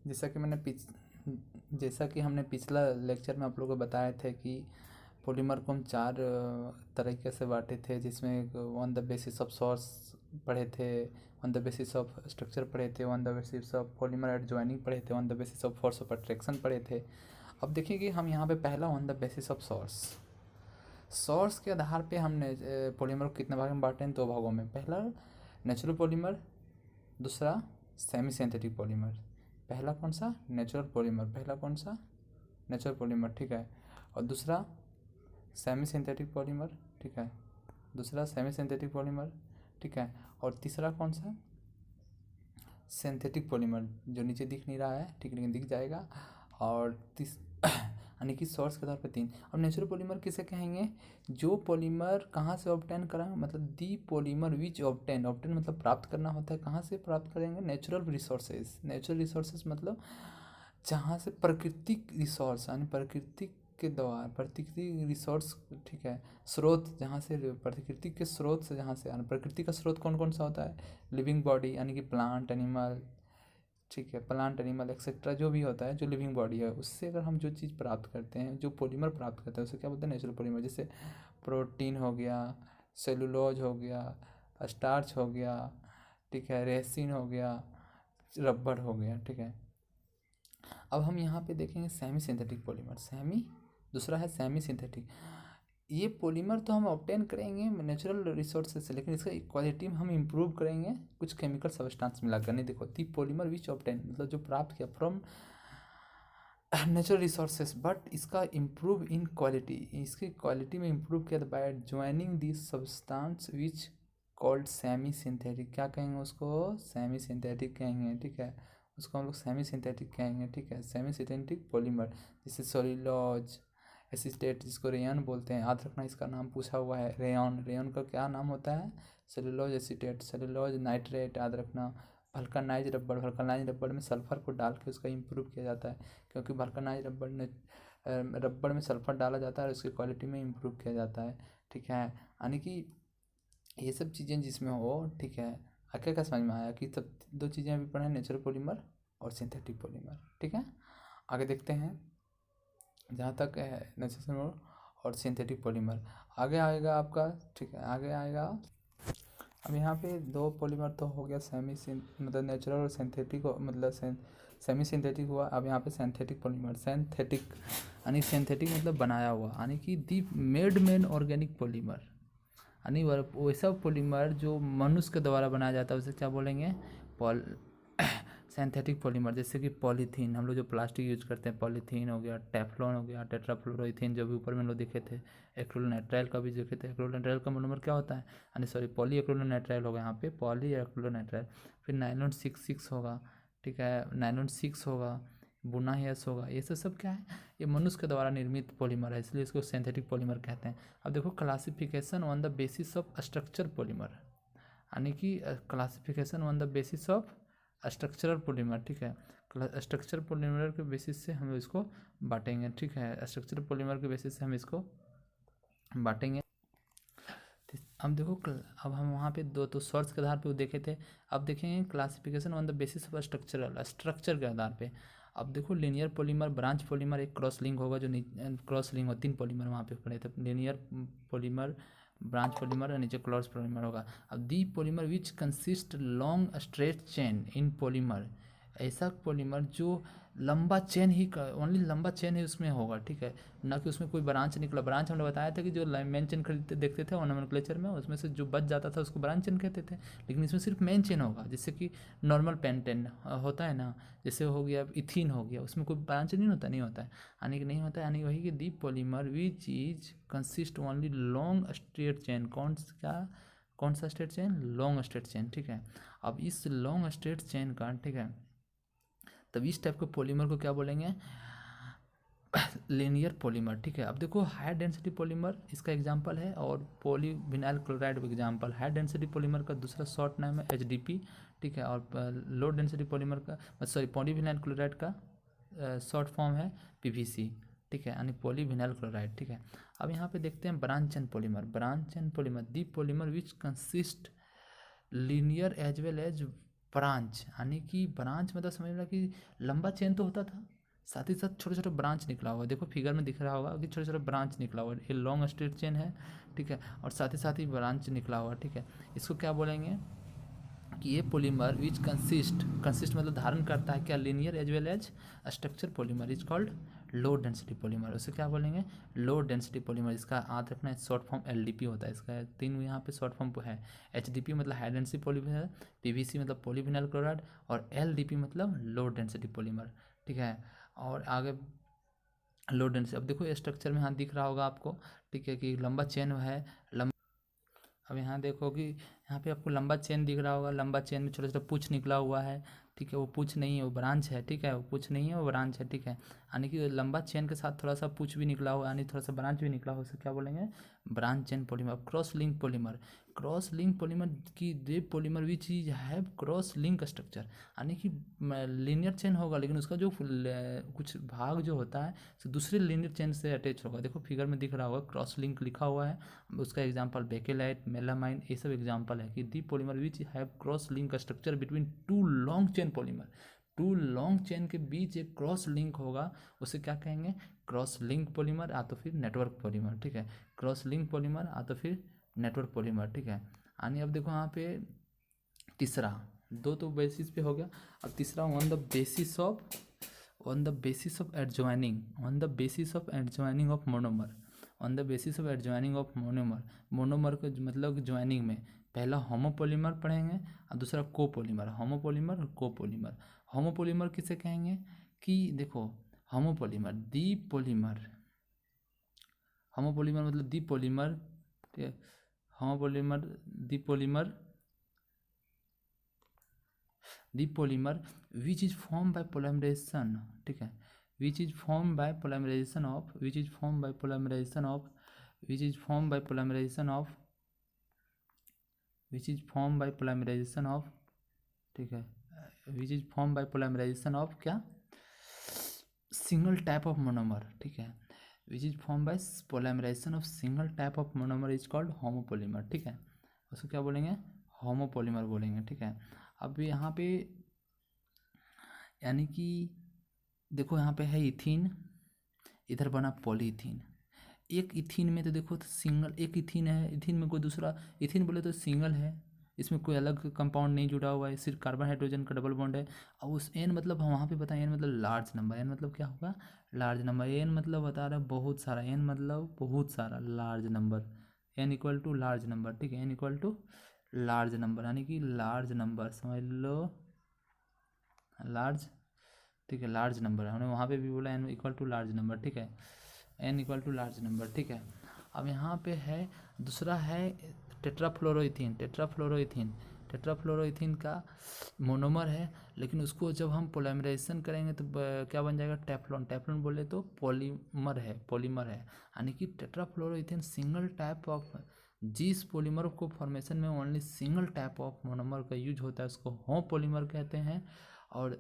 जैसा कि हमने पिछला लेक्चर में आप लोगों को बताए थे कि पॉलीमर को हम चार तरीके से बांटे थे, जिसमें on the basis of source पढ़े थे, on the basis of structure पढ़े थे, on the basis of polymer at joining पढ़े थे, on the basis of force of attraction पढ़े थे। अब देखिए कि हम यहाँ पे पहला on the basis of source के आधार पे हमने पॉलीमर को कितने भाग में बांटे हैं? दो भागों में। पहला नेचुरल पॉलीमर, दूसरा सेमी सिंथेटिक पॉलीमर। पहला कौन सा? Natural polymer. पहला कौन सा? नेचुरल पॉलीमर, ठीक है। और दूसरा सेमी सिंथेटिक पॉलीमर, ठीक है। दूसरा सेमी सिंथेटिक पॉलीमर, ठीक है। और तीसरा कौन सा? सिंथेटिक पॉलीमर, जो नीचे दिख नहीं रहा है, ठीक, लेकिन दिख जाएगा। और यानी कि सोर्स के आधार पर तीन। अब नेचुरल पॉलीमर किसे कहेंगे? जो पॉलीमर कहाँ से ऑब्टेन करा, मतलब दी पॉलीमर विच ऑब्टेन मतलब प्राप्त करना होता है। कहाँ से प्राप्त करेंगे? Natural resources. नेचुरल रिसोर्सेज मतलब जहाँ से प्राकृतिक रिसोर्स, यानी प्रकृति के द्वारा प्राकृतिक रिसोर्स, ठीक है, स्रोत, जहाँ से प्रकृति के स्रोत से, जहाँ से, यानी प्रकृति का स्रोत कौन कौन सा होता है? लिविंग बॉडी, यानी कि प्लांट, एनिमल, ठीक है, प्लांट, एनिमल एक्सेट्रा, जो भी होता है, जो लिविंग बॉडी है, उससे अगर हम जो चीज़ प्राप्त करते हैं, जो पॉलीमर प्राप्त करते हैं, उसे क्या बोलते हैं? Natural polymer. जैसे प्रोटीन हो गया, सेलुलोज हो गया, स्टार्च हो गया, ठीक है, रेसिन हो गया, रबड़ हो गया, ठीक है। अब हम यहाँ पे देखेंगे सेमी सिंथेटिक पॉलीमर। दूसरा है सेमी सिंथेटिक। ये पॉलीमर तो हम ऑब्टेन करेंगे नेचुरल रिसोर्सेज से, लेकिन इसका क्वालिटी में हम इम्प्रूव करेंगे कुछ केमिकल सब्सटेंस मिलाकर। नहीं, देखो, दी पॉलीमर विच ऑब्टेन मतलब जो प्राप्त किया फ्रॉम नेचुरल रिसोर्सेज, बट इसका इम्प्रूव इन क्वालिटी, इसकी क्वालिटी में इम्प्रूव किया by joining the substance which called semi synthetic. क्या कहेंगे उसको? सेमी सिंथेटिक कहेंगे, ठीक है। उसको हम लोग सेमी सिंथेटिक कहेंगे, ठीक है, सेमी सिंथेटिक पॉलीमर। जैसे सेलुलोज, एसीटेट, जिसको रेयन बोलते हैं, याद रखना, इसका नाम पूछा हुआ है। रेयन का क्या नाम होता है? सेलुलोज एसीटेट, सेलुलोज नाइट्रेट, याद रखना। वल्कनाइज रबड़ में सल्फर को डाल के उसका इम्प्रूव किया जाता है, क्योंकि वल्कनाइज रबड़ में सल्फर डाला जाता है और उसकी क्वालिटी में इम्प्रूव किया जाता है, ठीक है। यानी कि ये सब चीज़ें जिसमें हो, ठीक है। क्या क्या समझ में आया कि सब दो चीज़ें अभी पढ़े, नेचुरल पॉलीमर और सिंथेटिक पॉलीमर, ठीक है। आगे देखते हैं, जहाँ तक है नेचुरल और सिंथेटिक पॉलीमर। आगे आएगा आपका, ठीक है, आगे आएगा। अब यहाँ पे दो पॉलीमर तो हो गया, मतलब नेचुरल और सिंथेटिक, मतलब सेमी सिंथेटिक हुआ। अब यहाँ पे सिंथेटिक पॉलीमर, यानी सिंथेटिक मतलब बनाया हुआ, यानी कि दी मेड मैन ऑर्गेनिक पॉलीमर, यानी वैसा पॉलीमर जो मनुष्य के द्वारा बनाया जाता है, उसे क्या बोलेंगे? Synthetic polymer. जैसे कि पॉलीथीन, हम लोग जो प्लास्टिक यूज करते हैं, पॉलीथीन हो गया, टेफ्लॉन हो गया, टेट्राफ्लोरोइथीन, जो भी ऊपर में हम लोग देखे थे, एक्रिलोनाइट्राइल का भी देखे थे। एक्रिलोनाइट्राइल का मोनोमर क्या होता है? यानी सॉरी, पॉली एक्रिलोनाइट्राइल होगा यहाँ पे, पॉली एक्रिलोनाइट्राइल। फिर नायलॉन 6 होगा, ठीक है, नायलॉन 6 होगा, बुनायस होगा। ये सब क्या है? ये मनुष्य के द्वारा निर्मित पॉलीमर है, इसलिए इसको सिंथेटिक पॉलीमर कहते हैं। अब देखो, classification on the basis of structure polymer, यानी कि classification on the basis of structural polymer, ठीक है। स्ट्रक्चर पॉलीमर के बेसिस से हम इसको बांटेंगे, ठीक है। स्ट्रक्चर पॉलीमर के बेसिस से हम इसको बांटेंगे। अब देखो, अब हम वहाँ पे दो तो सोर्स के आधार पे वो देखे थे। अब देखेंगे classification on the basis of structure के आधार पे। अब देखो, लीनियर पॉलीमर, ब्रांच पॉलीमर, एक क्रॉस लिंक होगा, जो क्रॉस लिंक हो, 3 पॉलीमर वहाँ पे पड़े थे, लीनियर पॉलीमर, ब्रांच पॉलीमर और नीचे क्लॉस पॉलीमर होगा। अब the polymer which consist long straight chain in polymer, ऐसा पॉलीमर जो लंबा चेन ही, ओनली लंबा चेन ही उसमें होगा, ठीक है, ना कि उसमें कोई ब्रांच निकला। ब्रांच हमने बताया था कि जो मेन चेन खरीदते देखते थे नोमेनक्लेचर में, उसमें से जो बच जाता था उसको ब्रांच चेन कहते थे, लेकिन इसमें सिर्फ मेन चेन होगा। जैसे कि नॉर्मल पेंटेन होता है ना, जैसे हो गया इथीन हो गया, उसमें कोई ब्रांच नहीं होता, नहीं होता है, यानी कि नहीं होता है, यानी वही कि the polymer which is consist only long straight chain. कौन सा straight chain? Long straight chain, ठीक है। अब इस लॉन्ग स्ट्रेट चेन का, ठीक है, तब इस टाइप के पॉलीमर को क्या बोलेंगे? लीनियर पॉलीमर, ठीक है। अब देखो, हाई डेंसिटी पॉलीमर इसका एग्जांपल है, और पॉलीविनाइल क्लोराइड का एग्जांपल। हाई डेंसिटी पॉलीमर का दूसरा शॉर्ट नाम है HDP, ठीक है, और लो डेंसिटी पॉलीमर का, सॉरी, पॉलीविनाइल क्लोराइड का शॉर्ट फॉर्म है PVC, ठीक है, यानी पॉलीविनाइल क्लोराइड, ठीक है। अब यहाँ पे देखते हैं branch chain polymer. The polymer which consist linear as well as branch, यानी कि ब्रांच मतलब समझ लो कि लंबा चेन तो होता था, साथ ही साथ छोटे छोटे ब्रांच निकला हुआ, देखो फिगर में दिख रहा होगा कि छोटे छोटे ब्रांच निकला हुआ है, ये लॉन्ग स्ट्रेट चेन है, ठीक है, और साथ ही ब्रांच निकला हुआ, ठीक है। इसको क्या बोलेंगे कि ये पॉलीमर विच कंसिस्ट मतलब धारण करता है क्या, linear as well as structure polymer is called low density polymer, उसे क्या बोलेंगे, लो डेंसिटी पॉलीमर। इसका याद रखना है, शॉर्ट फॉर्म एलडीपी होता है इसका, तीन यहाँ पे शॉर्ट फॉर्म है, एचडीपी मतलब हाई डेंसिटी पॉलीमर, पीवीसी मतलब पॉलीविनाइल क्लोराइड, और एलडीपी मतलब लो डेंसिटी पॉलीमर, ठीक है। और आगे लो डेंसिटी, अब देखो स्ट्रक्चर में यहाँ दिख रहा होगा आपको, ठीक है, कि लंबा चेन है, अब यहाँ देखो कि यहाँ पे आपको लंबा चेन दिख रहा होगा, लंबा चेन में छोटा छोटा पूछ निकला हुआ है, ठीक है, वो पूछ नहीं है वो ब्रांच है, ठीक है, वो पूछ नहीं है वो ब्रांच है, ठीक है, यानी कि लंबा चेन के साथ थोड़ा सा पूछ भी निकला हुआ, यानी थोड़ा सा ब्रांच भी निकला हुआ, उसे क्या बोलेंगे, branch chain polymer. Cross link polymer, cross link polymer की the polymer which is have cross link structure, यानी कि लीनियर चेन होगा लेकिन उसका जो कुछ भाग जो होता है तो दूसरे लीनियर चेन से अटैच होगा, देखो फिगर में दिख रहा होगा क्रॉस लिंक लिखा हुआ है, उसका एग्जांपल बेकेलाइट, मेलामाइन, ये सब एग्जांपल है कि the polymer which have cross link structure between two long chain polymer, two long chain के बीच एक क्रॉस लिंक होगा, उसे क्या कहेंगे, क्रॉस लिंक पॉलीमर या तो फिर नेटवर्क पॉलीमर, ठीक है, क्रॉस लिंक पॉलीमर या तो फिर नेटवर्क पॉलीमर, ठीक है। यानी अब देखो यहाँ पे तीसरा, दो तो बेसिस पे हो गया, अब तीसरा on the basis of adjoining, on the basis of adjoining of monomer, on the basis of adjoining of monomer, monomer को मतलब ज्वाइनिंग में पहला होमोपोलीमर पढ़ेंगे और दूसरा कोपोलीमर, होमोपोलीमर और कोपोलीमर। होमोपोलीमर किसे कहेंगे कि देखो होमोपोलीमर दीपोलीमर, होमोपोलीमर मतलब दीपोलीमर, ठीक है, homopolymer the polymer, the polymer which is form by polymerization, ठीक है, which is form by polymerization of, which is form by polymerization of, which is form by polymerization of, which is form by polymerization of, ठीक है, which is form by polymerization of क्या, single type of monomer, ठीक है, which is form by polymerization of single type of monomer is called homopolymer, ठीक है, उसको क्या बोलेंगे, होमोपोलीमर बोलेंगे, ठीक है। अब यहाँ पे यानी कि देखो यहाँ पे है इथीन, इधर बना पॉलीथीन, एक इथीन में तो देखो तो सिंगल एक इथीन है, इथीन में कोई दूसरा इथीन बोले तो सिंगल है, इसमें कोई अलग कंपाउंड नहीं जुड़ा हुआ है, सिर्फ कार्बन हाइड्रोजन का डबल बॉन्ड है, और उस एन मतलब हम वहाँ पे बताएं, एन मतलब लार्ज नंबर, एन मतलब क्या होगा, लार्ज नंबर, एन मतलब बता रहा है बहुत सारा, एन मतलब बहुत सारा, large number, N equal to large number, ठीक है, N equal to large number, यानी कि लार्ज नंबर समझ लो, लार्ज, ठीक है, लार्ज नंबर है, हमने वहाँ पे भी बोला n equal to large number, ठीक है, N equal to large number, ठीक है। अब यहाँ पे है दूसरा है टेट्राफ्लोरोइथीन, टेट्राफ्लोरोइथीन, टेट्राफ्लोरोइथीन का मोनोमर है, लेकिन उसको जब हम पोलिमराइजेशन करेंगे तो क्या बन जाएगा, टेफ्लॉन, टेफ्लॉन बोले तो पॉलीमर है, पॉलीमर है, यानी कि टेट्राफ्लोरोइथीन सिंगल टाइप ऑफ, जिस पॉलीमर को फॉर्मेशन में only single type of monomer का यूज होता है उसको होमोपोलीमर कहते हैं, और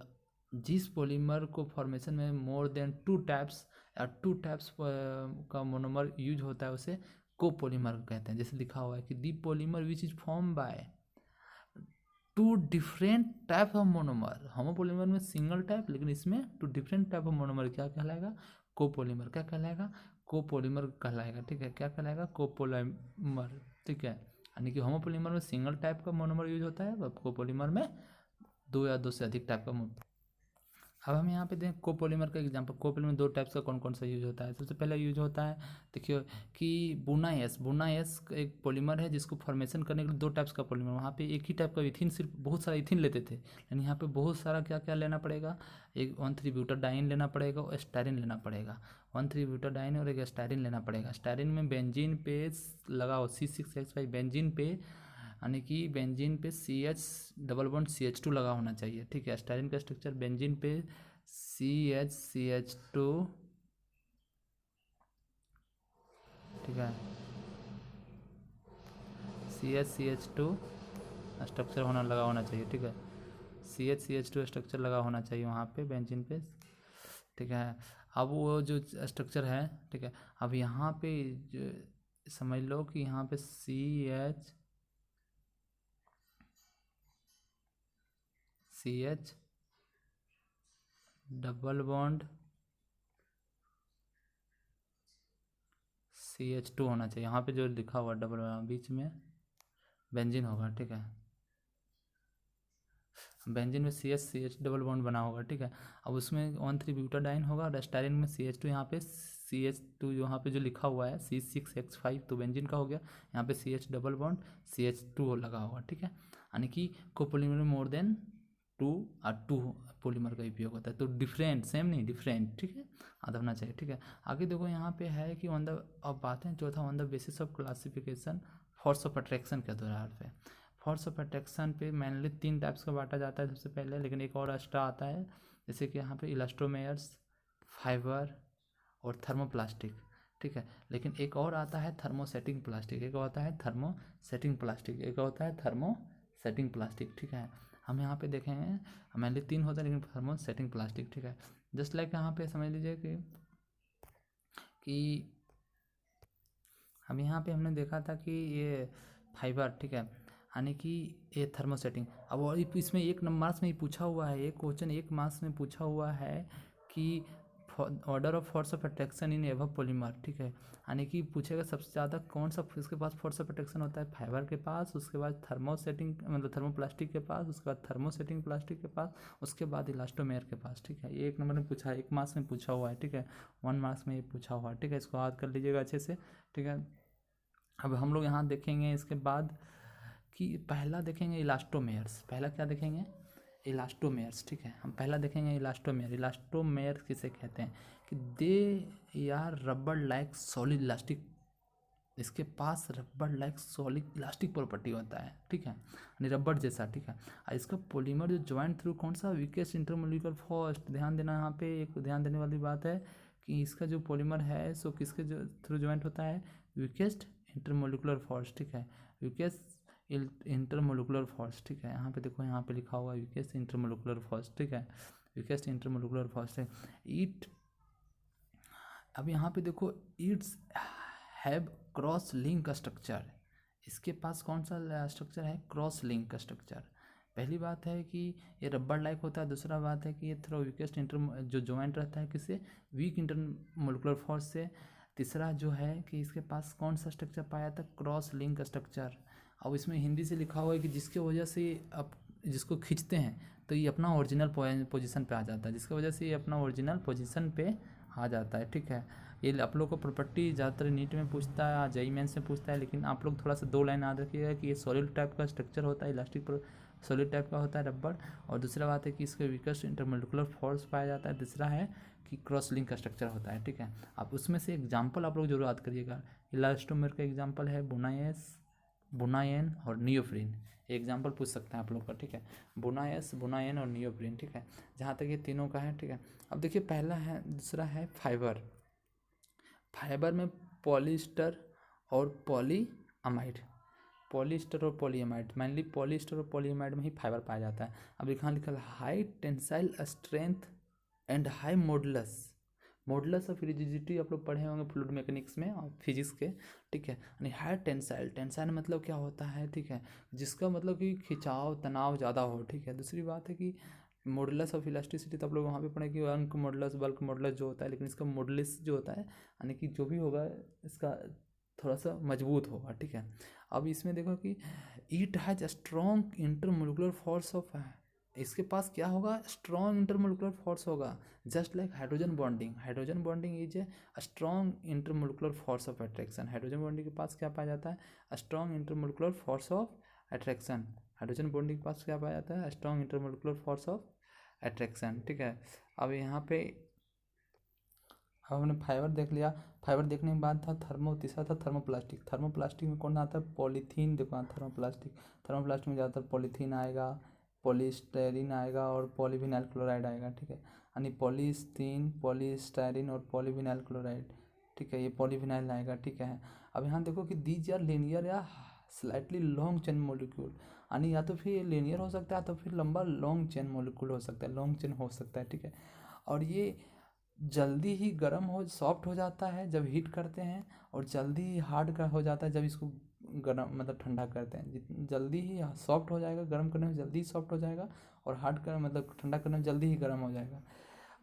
जिस पॉलीमर को फॉर्मेशन में मोर देन टू टाइप्स या टू टाइप्स का मोनोमर यूज होता है उसे कोपोलीमर कहते हैं, जैसे लिखा हुआ है कि the polymer which is form by two different type of monomer, homopolymer में सिंगल टाइप लेकिन इसमें two different type of monomer क्या कहलाएगा, कोपोलीमर, क्या कहलाएगा, कोपोलीमर कहलाएगा, ठीक है, क्या कहलाएगा, कोपोलीमर, ठीक है, यानी कि होमोपोलीमर में सिंगल टाइप का मोनोमर यूज होता है, कोपोलीमर में दो या दो से अधिक टाइप का। अब हम यहाँ पे देखें कोपोलीमर का एग्जांपल, कोपोलीमर दो टाइप्स का कौन कौन सा यूज होता है, सबसे पहला यूज होता है देखिए कि बुनाएस, बुनाएस एक पॉलीमर है जिसको फॉर्मेशन करने के लिए दो टाइप्स का पॉलीमर, वहाँ पे एक ही टाइप का इथिन, सिर्फ बहुत सारा इथिन लेते थे, लेकिन यहाँ पे बहुत सारा क्या क्या लेना पड़ेगा, एक 1,3-ब्यूटाडाइन लेना पड़ेगा और स्टाइरिन लेना पड़ेगा, 1,3-ब्यूटाडाइन और एक स्टाइरिन लेना पड़ेगा, स्टाइरिन में बेंजीन पे लगाओ C6H5 बेंजीन पे, यानी कि बेंजीन पे CH डबल बॉन्ड CH2 लगा होना चाहिए, ठीक है, स्टाइरिन का स्ट्रक्चर बेंजीन पे CH CH2, ठीक है, CH CH2 स्ट्रक्चर होना लगा होना चाहिए, ठीक है, CH CH2 स्ट्रक्चर लगा होना चाहिए वहाँ पे बेंजीन पे, ठीक है। अब वो जो स्ट्रक्चर है, ठीक है, अब यहाँ पे समझ लो कि यहाँ पे CH CH double bond CH2 होना चाहिए। यहाँ पे जो लिखा हुआ डबल बीच में बेंजीन होगा, ठीक है, बेंजीन में CH डबल बॉन्ड बना होगा, ठीक है। अब उसमें 1,3 ब्यूटाडाइन होगा और स्टाइरिन में CH2, यहाँ पे CH2 यहाँ पे जो लिखा हुआ है C6H5 तो बेंजीन का हो गया, यहाँ पे CH डबल बॉन्ड CH2 लगा होगा, ठीक है। यानी कि कोपोलीमर में मोर देन 2 पॉलीमर का उपयोग होता है। तो डिफरेंट, सेम नहीं, डिफरेंट, ठीक है, आधा होना चाहिए, ठीक है। आगे देखो यहाँ पे है कि ऑन द, अब बात है चौथा, on the basis of classification force of attraction के आधार पे। फोर्स ऑफ अट्रैक्शन पे मेनली 3 टाइप्स का बांटा जाता है सबसे पहले, लेकिन एक और एक्स्ट्रा आता है, जैसे कि यहाँ पे इलास्टोमेयर्स, फाइबर और थर्मोप्लास्टिक, ठीक है। लेकिन एक और आता है थर्मोसेटिंग प्लास्टिक, एक होता है थर्मोसेटिंग प्लास्टिक, एक होता है थर्मोसेटिंग प्लास्टिक, ठीक है। हम यहाँ पे देखेंगे मेनली 3 होता है, लेकिन थर्मोसेटिंग प्लास्टिक, ठीक है। जस्ट लाइक यहाँ पे समझ लीजिए कि अब यहाँ पे हमने देखा था कि ये फाइबर, ठीक है, यानी कि ये थर्मोसेटिंग। अब और इसमें एक मार्क्स में ही पूछा हुआ है, एक क्वेश्चन एक मार्क्स में पूछा हुआ है कि order of force of attraction in एवं पॉलीमर, ठीक है, यानी कि पूछेगा सबसे ज़्यादा कौन सा इसके पास फोर्स ऑफ अट्रैक्शन होता है, फाइबर के पास, उसके बाद थर्मोसेटिंग मतलब थर्मोप्लास्टिक के पास, उसके बाद थर्मोसेटिंग प्लास्टिक के पास, उसके बाद इलास्टोमेयर के पास, ठीक है। ये एक नंबर में पूछा है, एक मार्क्स में पूछा हुआ है, ठीक है, 1 मार्क्स में ये पूछा हुआ है, ठीक है। इसको याद कर लीजिएगा अच्छे से, ठीक है। अब हम लोग यहाँ देखेंगे इसके बाद कि पहला देखेंगे इलास्टोमेयर्स, पहला क्या देखेंगे, इलास्टोमेयर्स, ठीक है। हम पहला देखेंगे इलास्टोमेयर। इलास्टोमेयर किसे कहते हैं कि दे यार रबर लाइक सॉलिड इलास्टिक, इसके पास rubber like solid elastic property होता है, ठीक है, यानी रबर जैसा, ठीक है। और इसका पॉलीमर जो ज्वाइंट थ्रू कौन सा, वीकेस्ट इंटरमोलिकुलर फर्स्ट, ध्यान देना, यहाँ पे एक ध्यान देने वाली बात है कि इसका जो पॉलीमर है सो किसके जो थ्रू ज्वाइंट होता है, वीकेस्ट इंटरमोलिकुलर फोर्स, ठीक है, वीकेस्ट इंटरमोलिकुलर फोर्स, ठीक है। यहाँ पे देखो, यहाँ पे लिखा हुआ है वीकेस्ट इंटरमोलिकुलर फोर्स, ठीक है, वीकेस्ट इंटरमोलिकुलर फोर्स है इट। अब यहाँ पे देखो, it's have cross link structure, इसके पास कौन सा स्ट्रक्चर है, क्रॉस लिंक स्ट्रक्चर। पहली बात है कि ये रबर लाइक होता है, दूसरा बात है कि ये थोड़ा वीकेस्ट जो ज्वाइंट रहता है किससे, वीक इंटरमोलिकुलर फोर्स से। तीसरा जो है कि इसके पास कौन सा स्ट्रक्चर पाया था, क्रॉस लिंक स्ट्रक्चर। अब इसमें हिंदी से लिखा हुआ है कि जिसके वजह से अब जिसको खींचते हैं तो ये अपना ओरिजिनल पोजीशन पे आ जाता है, जिसकी वजह से ये अपना ओरिजिनल पोजीशन पे आ जाता है, ठीक है। ये आप लोग को प्रॉपर्टी ज़्यादातर नीट में पूछता है, जेईई मेंस में पूछता है, लेकिन आप लोग थोड़ा सा 2 लाइन याद रखिएगा कि ये सॉलिड टाइप का स्ट्रक्चर होता है, इलास्टिक सॉलिड टाइप का होता है रबर, और दूसरा बात है कि इसके वीकेस्ट इंटरमोलिकुलर फोर्स पाया जाता है, तीसरा है कि क्रॉस लिंक का स्ट्रक्चर होता है, ठीक है। आप उसमें से एग्जाम्पल आप लोग जरूर याद करिएगा। इलास्टोमेर का एग्जाम्पल है बुनायन और नियोप्रीन, एग्जाम्पल पूछ सकते हैं आप लोग का, ठीक है, बुनायन और नियोप्रीन, ठीक है, जहाँ तक ये तीनों का है, ठीक है। अब देखिए पहला है, दूसरा है फाइबर। फाइबर में पॉलिएस्टर और पॉलीअमाइड, पॉलिएस्टर और पॉलीअमाइड, मेनली पॉलिएस्टर और पॉलीअमाइड में ही फाइबर पाया जाता है। अब यहाँ लिखा है high tensile strength and high modulus of rigidity, आप लोग पढ़े होंगे फ्लूइड मैकेनिक्स में और फिजिक्स के, ठीक है। यानी हाई टेंसाइल मतलब क्या होता है, ठीक है, जिसका मतलब कि खिंचाव तनाव ज़्यादा हो, ठीक है। दूसरी बात है कि मॉडुलस ऑफ इलास्टिसिटी, तो आप लोग वहाँ पे पढ़े कि अंक मॉडुलस, बल्क मॉडुलस जो होता है, लेकिन इसका मॉडुलस जो होता है यानी कि जो भी होगा इसका थोड़ा सा मजबूत होगा, ठीक है। अब इसमें देखो कि it has strong intermolecular force of, इसके पास क्या होगा, स्ट्रॉन्ग इंटरमोलिकुलर फोर्स होगा, just like hydrogen bonding is a strong intermolecular force of attraction. Hydrogen bonding के पास क्या पाया जाता है, strong intermolecular force of attraction. Hydrogen bonding के पास क्या पाया जाता है, strong intermolecular force of attraction, ठीक है। अब यहाँ पे हमने फाइबर देख लिया। फाइबर देखने के बाद था तीसरा था थर्मोप्लास्टिक में कौन आता है, पॉलीथीन। देखो थर्मोप्लास्टिक में ज़्यादातर पॉलीथीन आएगा, पॉलीस्टायरीन आएगा और पॉलीविनाइल क्लोराइड आएगा, ठीक है, यानी पॉलीथीन, पॉलीस्टायरीन और पॉलीविनाइल क्लोराइड, ठीक है, ये पॉलीविनाइल आएगा, ठीक है। अब यहाँ देखो कि दीज आर लीनियर या स्लाइटली लॉन्ग चेन मॉलिक्यूल, यानी या तो फिर लीनियर हो सकता है तो फिर लंबा लॉन्ग चेन मॉलिक्यूल हो सकता है, लॉन्ग चेन हो सकता है, ठीक है। और ये जल्दी ही गर्म हो सॉफ्ट हो जाता है जब हीट करते हैं, और जल्दी ही हार्ड का हो जाता है जब इसको गर्म मतलब ठंडा करते हैं। जल्दी ही सॉफ्ट हो जाएगा, गर्म करने में जल्दी ही सॉफ्ट हो जाएगा, और हार्ड कर मतलब ठंडा करने में जल्दी ही गर्म हो जाएगा।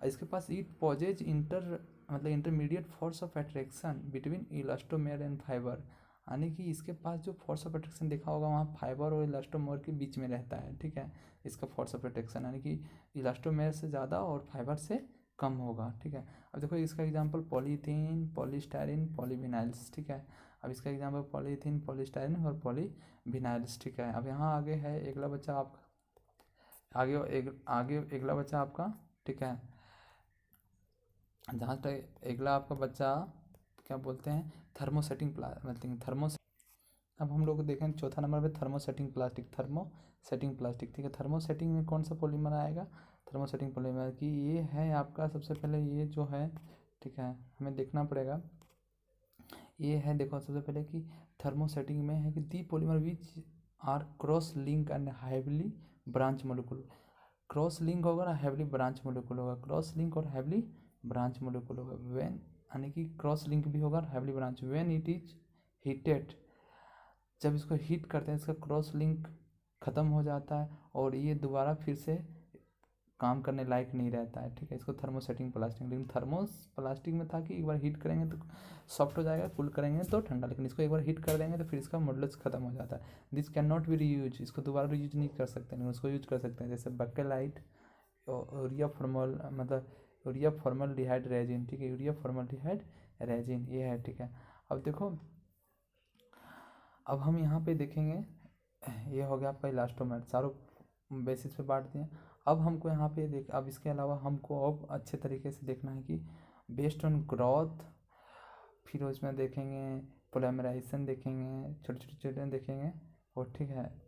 इसके पास it possesses intermediate force of attraction between elastomer and fibre, यानी कि इसके पास जो फोर्स ऑफ अट्रैक्शन देखा होगा वहाँ फाइबर और इलास्टोमेर के बीच में रहता है, ठीक है। इसका फोर्स ऑफ अट्रैक्शन यानी कि इलास्टोमेर से ज़्यादा और फाइबर से कम होगा, ठीक है। अब देखो इसका एग्जांपल पॉलीथीन, पॉलीस्टाइरिन, पॉलीविनाइल्स, ठीक है। अब इसका एग्जांपल पॉलीथीन, पॉलीस्टाइरिन और पॉलीविनाइल्स, ठीक है। अब यहाँ आगे है अगला बच्चा आपका, आगे अगला बच्चा आपका, ठीक है। जहाँ तक अगला आपका बच्चा क्या बोलते हैं, थर्मोसेटिंग अब हम लोग देखें चौथा नंबर पे थर्मोसेटिंग प्लास्टिक, ठीक है। थर्मोसेटिंग में कौन सा पॉलीमर आएगा, थर्मोसेटिंग पॉलीमर की ये है आपका सबसे पहले ये जो है, ठीक है, हमें देखना पड़ेगा। ये है देखो सबसे पहले कि थर्मोसेटिंग में है कि the polymer which are cross link and heavily branch molecule, cross link होगा ना हैवली ब्रांच मोलिकुल होगा, क्रॉस लिंक और हैवली ब्रांच मोलिकुल होगा। व्हेन यानी कि क्रॉस लिंक भी होगा और heavily branch, when it is heated, जब इसको हीट करते हैं इसका क्रॉस लिंक ख़त्म हो जाता है और ये दोबारा फिर से काम करने लायक नहीं रहता है, ठीक है। इसको थर्मोसेटिंग प्लास्टिक, लेकिन थर्मोस प्लास्टिक में था कि एक बार हीट करेंगे तो सॉफ्ट हो जाएगा, कूल करेंगे तो ठंडा, लेकिन इसको एक बार हीट कर देंगे तो फिर इसका मॉडुलस खत्म हो जाता है। This can not be reuse, इसको दोबारा रीयूज नहीं कर सकते, नहीं उसको यूज कर सकते हैं, जैसे बकेलाइट, यूरिया फॉर्मल्डिहाइड रेजिन, ठीक है, यूरिया फॉर्मल्डिहाइड रेजिन ये है, ठीक है। अब देखो अब हम यहाँ पे देखेंगे, ये हो गया आपका इलास्टोमेर, चारों बेसिस पे बांट दिए। अब हमको यहाँ पे अब इसके अलावा हमको अब अच्छे तरीके से देखना है कि बेस्ड ऑन ग्रोथ, फिर उसमें देखेंगे पोलीमराइजेशन देखेंगे, छोटे छोटे चीज़ें देखेंगे, और ठीक है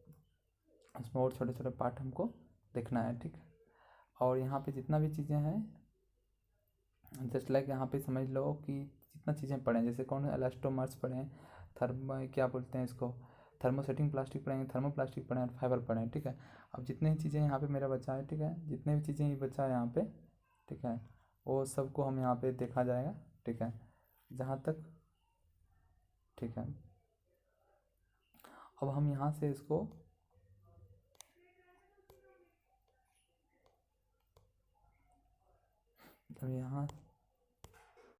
उसमें और छोटे छोटे पार्ट हमको देखना है, ठीक है। और यहाँ पे जितना भी चीज़ें हैं जस्ट लाइक यहाँ पे समझ लो कि जितना चीज़ें पढ़ें, जैसे कौन इलास्टोमर्स पढ़ें, क्या बोलते हैं इसको, थर्मोसेटिंग प्लास्टिक पढ़ेंगे, थर्मोप्लास्टिक पढ़ें, फाइबर पढ़ें, ठीक है। अब जितने चीज़ें यहाँ पे मेरा बच्चा है, ठीक है, जितने भी चीज़ें ये बच्चा है यहाँ पे, ठीक है, वो सबको हम यहाँ पे देखा जाएगा, ठीक है, जहाँ तक, ठीक है। अब हम यहाँ से इसको अब यहाँ